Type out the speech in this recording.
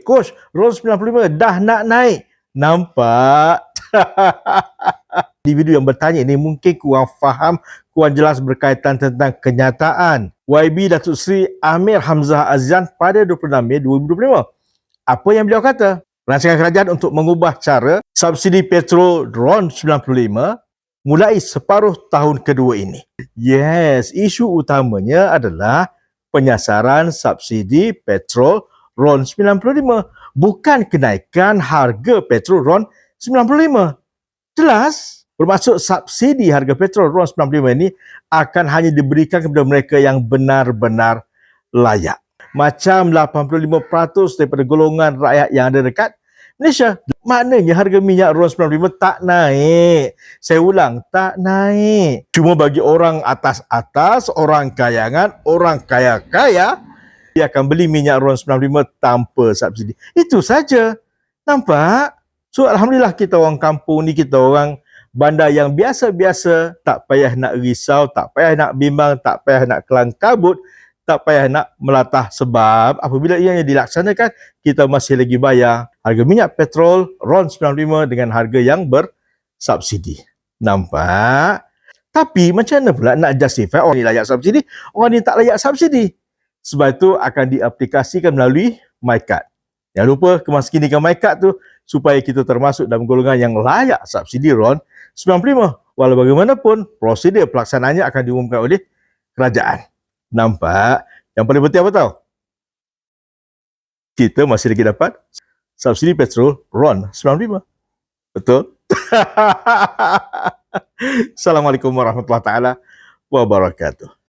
Coach, RON 95 dah nak naik. Nampak? Individu yang bertanya ini mungkin kurang faham, kurang jelas berkaitan tentang kenyataan. YB Datuk Seri Amir Hamzah Azlan pada 26 Mei 2025. Apa yang beliau kata? Rancangan kerajaan untuk mengubah cara subsidi petrol RON 95 mulai separuh tahun kedua ini. Yes, isu utamanya adalah penyasaran subsidi petrol RON 95, bukan kenaikan harga petrol RON 95. Jelas, bermaksud subsidi harga petrol RON 95 ini akan hanya diberikan kepada mereka yang benar-benar layak. Macam 85% daripada golongan rakyat yang ada dekat Malaysia. Maknanya harga minyak RON 95 tak naik. Saya ulang, tak naik. Cuma bagi orang atas-atas, orang kayangan, orang kaya-kaya, dia akan beli minyak RON 95 tanpa subsidi. Itu saja. Nampak? So, Alhamdulillah kita orang kampung ni, kita orang bandar yang biasa-biasa, tak payah nak risau, tak payah nak bimbang, tak payah nak kelang kabut, tak payah nak melatah, sebab apabila ianya dilaksanakan, kita masih lagi bayar harga minyak petrol RON 95 dengan harga yang bersubsidi. Nampak? Tapi macam mana pula nak justify orang ni layak subsidi, orang ni tak layak subsidi? Sebab itu akan diaplikasikan melalui MyKad. Jangan lupa kemaskinikan MyKad tu supaya kita termasuk dalam golongan yang layak subsidi RON 95. Walau bagaimanapun, prosedur pelaksanaannya akan diumumkan oleh kerajaan. Nampak? Yang paling penting apa tahu? Kita masih lagi dapat subsidi petrol RON 95. Betul? Assalamualaikum warahmatullahi wabarakatuh.